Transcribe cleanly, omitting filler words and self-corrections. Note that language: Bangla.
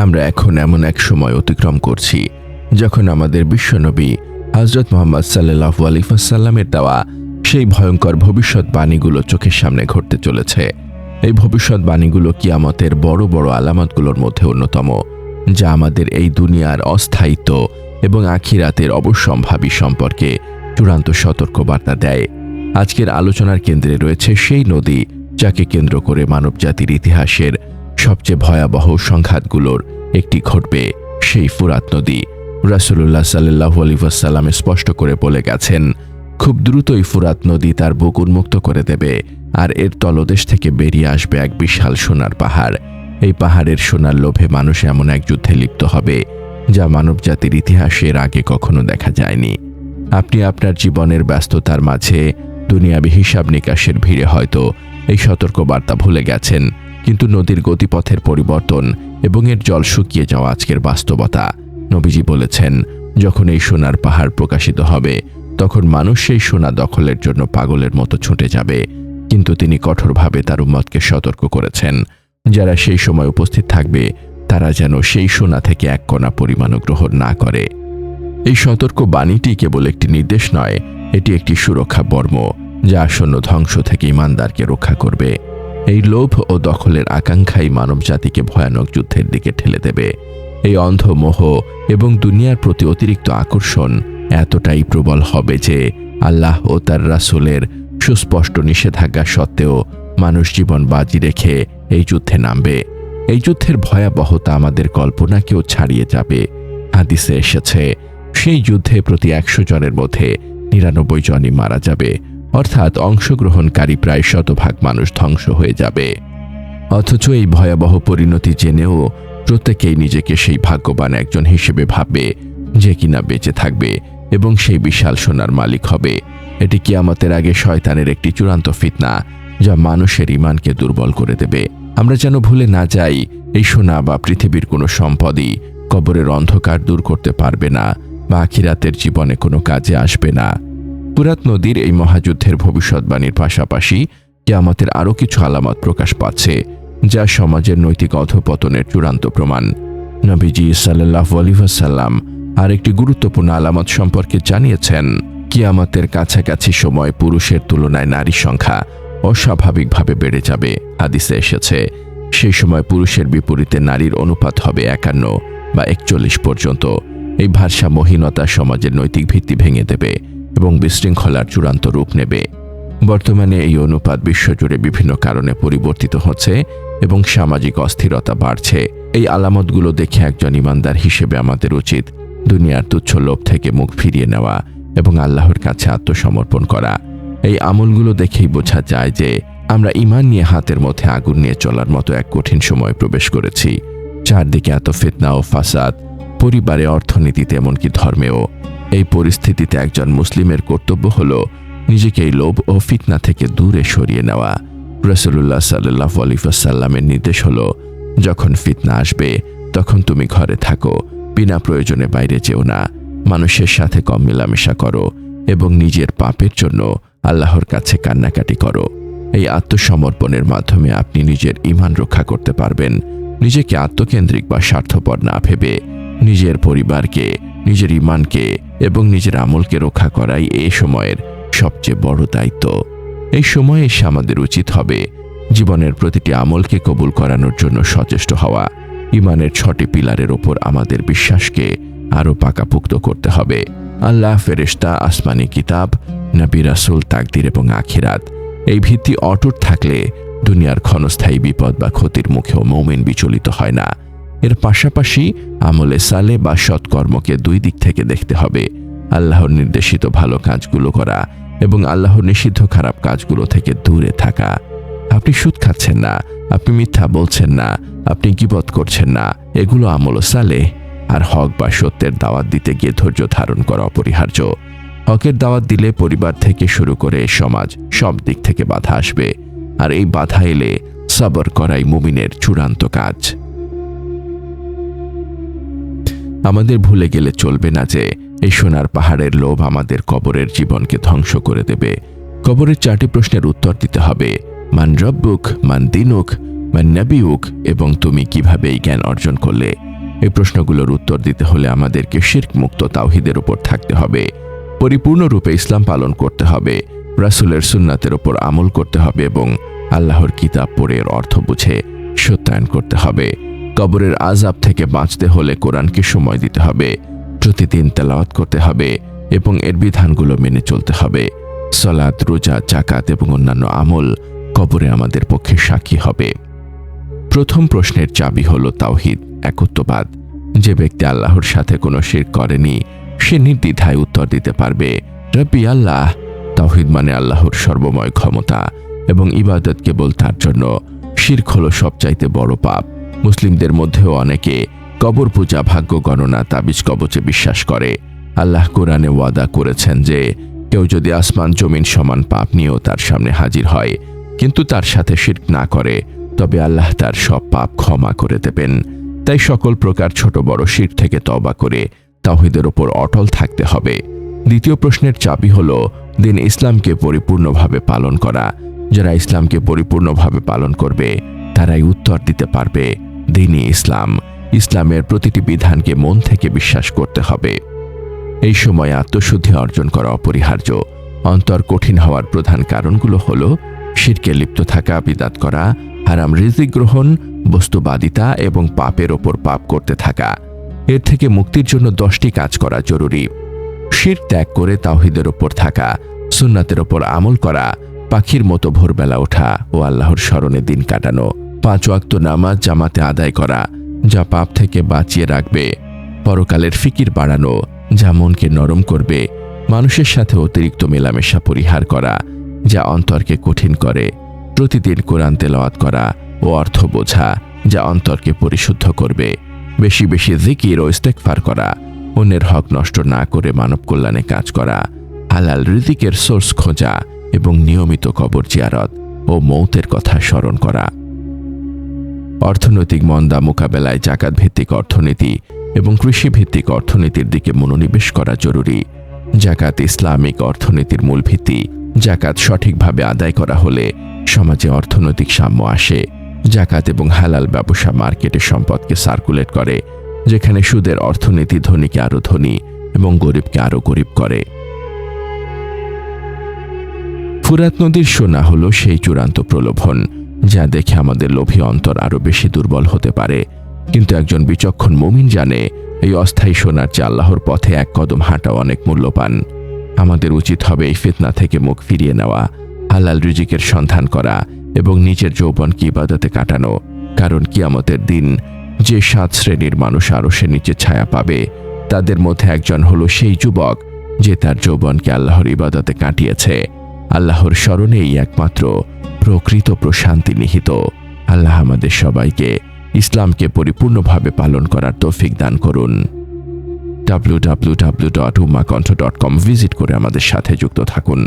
আমরা এখন এমন এক সময় অতিক্রম করছি যখন আমাদের বিশ্বনবী হযরত মুহাম্মদ সাল্লাল্লাহু আলাইহি ওয়াসাল্লামের দেওয়া সেই ভয়ঙ্কর ভবিষ্যৎবাণীগুলো চোখের সামনে ঘটতে চলেছে। এই ভবিষ্যৎবাণীগুলো কিয়ামতের বড় বড় আলামতগুলোর মধ্যে অন্যতম, যা আমাদের এই দুনিয়ার অস্থায়িত্ব এবং আখিরাতের অবশ্যম্ভাবী সম্পর্কে চূড়ান্ত সতর্কবার্তা দেয়। আজকের আলোচনার কেন্দ্রে রয়েছে সেই নদী যাকে কেন্দ্র করে মানবজাতির ইতিহাসের সবচেয়ে ভয়াবহ সংঘাতগুলোর একটি ঘটবে, সেই ফুরাত নদী। রাসূলুল্লাহ সাল্লাল্লাহু আলাইহি ওয়াসাল্লাম স্পষ্ট করে বলে গেছেন, খুব দ্রুতই ফুরাত নদী তার বুক উন্মুক্ত করে দেবে, আর এর তলদেশ থেকে বেরিয়ে আসবে এক বিশাল সোনার পাহাড়। এই পাহাড়ের সোনার লোভে মানুষ এমন এক যুদ্ধে লিপ্ত হবে যা মানবজাতির ইতিহাসের আগে কখনো দেখা যায়নি। আপনি আপনার জীবনের ব্যস্ততার মাঝে দুনিয়াবি হিসাব নিকাশের ভিড়ে হয়তো এই সতর্কবার্তা ভুলে গেছেন, কিন্তু নদীর গতিপথের পরিবর্তন এবং এর জল শুকিয়ে যাওয়া আজকের বাস্তবতা। নবীজি বলেছেন, যখন এই সোনার পাহাড় প্রকাশিত হবে তখন মানুষ সেই সোনা দখলের জন্য পাগলের মতো ছুটে যাবে, কিন্তু তিনি কঠোরভাবে তার উম্মতকে সতর্ক করেছেন, যারা সেই সময় উপস্থিত থাকবে তারা যেন সেই সোনা থেকে এক কণা পরিমাণও গ্রহণ না করে। এই সতর্ক বাণীটি কেবল একটি নির্দেশ নয়, এটি একটি সুরক্ষা বর্ম যা আসন্ন ধ্বংস থেকে ঈমানদারকে রক্ষা করবে। এই লোভ ও দখলের আকাঙ্ক্ষাই মানবজাতিকে ভয়ানক যুদ্ধের দিকে ঠেলে দেবে। এই অন্ধ মোহ এবং দুনিয়ার প্রতি অতিরিক্ত আকর্ষণ এতটাই প্রবল হবে যে আল্লাহ ও তার রাসূলের সুস্পষ্ট নিষেধাজ্ঞা সত্ত্বেও মানুষ জীবন বাজি রেখে এই যুদ্ধে নামবে। এই যুদ্ধের ভয়াবহতা আমাদের কল্পনাকেও ছাড়িয়ে যাবে। হাদিসে এসেছে, সেই যুদ্ধে প্রতি 100 জনের মধ্যে 99 জনই মারা যাবে, অর্থাৎ অংশগ্রহণকারী প্রায় 100% মানুষ ধ্বংস হয়ে যাবে। অথচ এই ভয়াবহ পরিণতি জেনেও প্রত্যেকেই নিজেকে সেই ভাগ্যবান একজন হিসেবে ভাববে যে কিনা বেঁচে থাকবে এবং সেই বিশাল সোনার মালিক হবে। এটি কিয়ামতের আগে শয়তানের একটি চূড়ান্ত ফিতনা যা মানুষের ঈমানকে দুর্বল করে দেবে। আমরা যেন ভুলে না যাই, এই সোনা বা পৃথিবীর কোনো সম্পদই কবরের অন্ধকার দূর করতে পারবে না বা আখিরাতের জীবনে কোনো কাজে আসবে না। ফুরাত নদীর এই মহাযুদ্ধের ভবিষ্যৎবাণীর পাশাপাশি কিয়ামতের আরও কিছু আলামত প্রকাশ পাচ্ছে যা সমাজের নৈতিক অধঃপতনের চূড়ান্ত প্রমাণ। নবীজি সাল্লাল্লাহু আলাইহি ওয়াসাল্লাম আরেকটি গুরুত্বপূর্ণ আলামত সম্পর্কে জানিয়েছেন, কিয়ামতের কাছাকাছি সময় পুরুষের তুলনায় নারীর সংখ্যা অস্বাভাবিকভাবে বেড়ে যাবে। হাদিসে এসেছে, সেই সময় পুরুষের বিপরীতে নারীর অনুপাত হবে 51 বা 41 পর্যন্ত। এই ভারসাম্যহীনতা সমাজের নৈতিক ভিত্তি ভেঙে দেবে এবং বিশৃঙ্খলার চূড়ান্ত রূপ নেবে। বর্তমানে এই অনুপাত বিশ্বজুড়ে বিভিন্ন কারণে পরিবর্তিত হচ্ছে এবং সামাজিক অস্থিরতা বাড়ছে। এই আলামতগুলো দেখে একজন ঈমানদার হিসেবে আমাদের উচিত দুনিয়ার তুচ্ছ লোভ থেকে মুখ ফিরিয়ে নেওয়া এবং আল্লাহর কাছে আত্মসমর্পণ করা। এই আমলগুলো দেখেই বোঝা যায় যে আমরা ঈমান নিয়ে হাতের মধ্যে আগুন নিয়ে চলার মতো এক কঠিন সময় প্রবেশ করেছি। চারদিকে এত ফিতনা ও ফাসাদ, পরিবারে, অর্থনীতিতে, এমনকি ধর্মেও। এই পরিস্থিতিতে একজন মুসলিমের কর্তব্য হলো নিজেকে এই লোভ ও ফিতনা থেকে দূরে সরিয়ে নেওয়া। রাসূলুল্লাহ সাল্লাল্লাহু আলাইহি ওয়াসাল্লামের নির্দেশ হলো, যখন ফিতনা আসবে তখন তুমি ঘরে থাকো, বিনা প্রয়োজনে বাইরে যেও না, মানুষের সাথে কম মেলামেশা করো এবং নিজের পাপের জন্য আল্লাহর কাছে কান্নাকাটি করো। এই আত্মসমর্পণের মাধ্যমে আপনি নিজের ঈমান রক্ষা করতে পারবেন। নিজেকে আত্মকেন্দ্রিক বা স্বার্থপর না ভেবে নিজের পরিবারকে, নিজের ঈমানকে এবং নিজের আমলকে রক্ষা করাই এই সময়ের সবচেয়ে বড় দায়িত্ব। এই সময়ে এসে আমাদের উচিত হবে জীবনের প্রতিটি আমলকে কবুল করানোর জন্য সচেষ্ট হওয়া। ঈমানের 6টি পিলারের ওপর আমাদের বিশ্বাসকে আরও পাকাপোক্ত করতে হবে। আল্লাহ, ফেরেশতা, আসমানি কিতাব, নবী, রাসূল, তাকদীর এবং আখিরাত। এই ভিত্তি অটুট থাকলে দুনিয়ার ক্ষণস্থায়ী বিপদ বা ক্ষতির মুখেও মুমিন বিচলিত হয় না। এর পাশাপাশি আমলে সালে বা সৎকর্মকে 2 দিক থেকে দেখতে হবে। আল্লাহর নির্দেশিত ভালো কাজগুলো করা এবং আল্লাহর নিষিদ্ধ খারাপ কাজগুলো থেকে দূরে থাকা। আপনি সুদ খাচ্ছেন না, আপনি মিথ্যা বলছেন না, আপনি গীবত করছেন না, এগুলো আমল সালেহ। আর হক বা সত্যের দাওয়াত দিতে গিয়ে ধৈর্য ধারণ করা অপরিহার্য। হকের দাওয়াত দিলে পরিবার থেকে শুরু করে সমাজ সব দিক থেকে বাধা আসবে, আর এই বাধা এলে সবর করাই মুমিনের চূড়ান্ত কাজ। আমাদের ভুলে গেলে চলবে না যে এই সোনার পাহাড়ের লোভ আমাদের কবরের জীবনকে ধ্বংস করে দেবে। কবরের 4টি প্রশ্নের উত্তর দিতে হবে, মান রব্বুক, মান দিনুক, মান নবিউক, এবং তুমি কিভাবে এই জ্ঞান অর্জন করলে। এই প্রশ্নগুলোর উত্তর দিতে হলে আমাদেরকে শিরক মুক্ত তাওহীদের উপর থাকতে হবে, পরিপূর্ণরূপে ইসলাম পালন করতে হবে, রাসূলের সুন্নাতের উপর আমল করতে হবে এবং আল্লাহর কিতাব পড়ে এর অর্থ বুঝে সত্যায়ন করতে হবে। কবরের আযাব থেকে বাঁচতে হলে কোরআনকে সময় দিতে হবে, প্রতিদিন তেলাওয়াত করতে হবে এবং এর বিধানগুলো মেনে চলতে হবে। সালাত, রোজা, যাকাত এবং অন্যান্য আমল কবরে আমাদের পক্ষে সাক্ষী হবে। প্রথম প্রশ্নের চাবি হলো তাওহীদ, একত্ববাদ। যে ব্যক্তি আল্লাহর সাথে কোনো শিরক করেনি সে নির্দ্বিধায় উত্তর দিতে পারবে, রব্বি আল্লাহ। তাওহীদ মানে আল্লাহর সর্বময় ক্ষমতা এবং ইবাদত কেবল তার জন্য। শিরক হলো সবচাইতে বড় পাপ। মুসলিমদের মধ্যেও অনেকে কবর পূজা, ভাগ্য গণনা, তাবিজ কবচে বিশ্বাস করে। আল্লাহ কোরআনে ওয়াদা করেছেন যে কেউ যদি আসমান জমিন সমান পাপ নিয়েও তার সামনে হাজির হয় কিন্তু তার সাথে শিরক না করে তবে আল্লাহ তার সব পাপ ক্ষমা করে দেবেন। তাই সকল প্রকার ছোট বড় শিরক থেকে তওবা করে তাওহীদের উপর অটল থাকতে হবে। দ্বিতীয় প্রশ্নের চাবি হলো দিন ইসলামকে পরিপূর্ণভাবে পালন করা। যারা ইসলামকে পরিপূর্ণভাবে পালন করবে তারাই উত্তর দিতে পারবে দ্বীন-ই ইসলাম। ইসলামের প্রতিটি বিধানকে মন থেকে বিশ্বাস করতে হবে। এই সময় আত্মশুদ্ধি অর্জন করা অপরিহার্য। অন্তর কঠিন হওয়ার প্রধান কারণগুলো হলো শিরকে লিপ্ত থাকা, বিদআত করা, হারাম রিজিক গ্রহণ, বস্তুবাদিতা এবং পাপের ওপর পাপ করতে থাকা। এর থেকে মুক্তির জন্য 10টি কাজ করা জরুরি। শিরক ত্যাগ করে তাওহীদের ওপর থাকা, সুন্নাতের ওপর আমল করা, পাখির মতো ভোরবেলা ওঠা ও আল্লাহর স্মরণে দিন কাটানো, 5 ওয়াক্ত নামাজ জামাতে আদায় করা যা পাপ থেকে বাঁচিয়ে রাখবে, পরকালের ফিকির বাড়ানো যা মনকে নরম করবে, মানুষের সাথে অতিরিক্ত মেলামেশা পরিহার করা যা অন্তরকে কঠিন করে, প্রতিদিন কোরআন তেলাওয়াত করা ও অর্থ বোঝা যা অন্তরকে পরিশুদ্ধ করবে, বেশি বেশি জিকির ও ইস্তেগফার করা, অন্যের হক নষ্ট না করে মানব কল্যাণে কাজ করা, হালাল রিজিকের সোর্স খোঁজা এবং নিয়মিত কবর জিয়ারত ও মৌতের কথা স্মরণ করা। অর্থনৈতিক মন্দা মোকাবেলায় যাকাত ভিত্তিক অর্থনীতি এবং কৃষিভিত্তিক অর্থনীতির দিকে মনোনিবেশ করা জরুরি। যাকাত ইসলামিক অর্থনীতির মূল ভিত্তি। যাকাত সঠিকভাবে আদায় করা হলে সমাজে অর্থনৈতিক সাম্য আসে। যাকাত এবং হালাল ব্যবসা মার্কেটে সম্পদকে সার্কুলেট করে, যেখানে সুদের অর্থনীতি ধনীকে আরো ধনী এবং গরিবকে আরো গরিব করে। ফুরাত নদীর সোনা হলো সেই চূড়ান্ত প্রলোভন যা দেখে আমাদের লোভী অন্তর আরো বেশি দুর্বল হতে পারে, কিন্তু একজন বিচক্ষণ মুমিন জানে এই অস্থায়ী সোনার চেয়ে আল্লাহর পথে এক কদম হাঁটা অনেক মূল্যবান। আমাদের উচিত হবে এই ফিতনা থেকে মুখ ফিরিয়ে নেওয়া, হালাল রিজিকের সন্ধান করা এবং নিজের যৌবনকে ইবাদতে কাটানো। কারণ কিয়ামতের দিন যে 7 শ্রেণীর মানুষ আরশের নিচে ছায়া পাবে তাদের মধ্যে একজন হলো সেই যুবক যে তার যৌবনকে আল্লাহর ইবাদতে কাটিয়েছে। আল্লাহর স্মরণেই একমাত্র প্রকৃত প্রশান্তি নিহিত। আল্লাহ আমাদের সবাইকে ইসলামকে পরিপূর্ণভাবে পালন করার তৌফিক দান করুন। www.ummahkonth.com ভিজিট করে আমাদের সাথে যুক্ত থাকুন।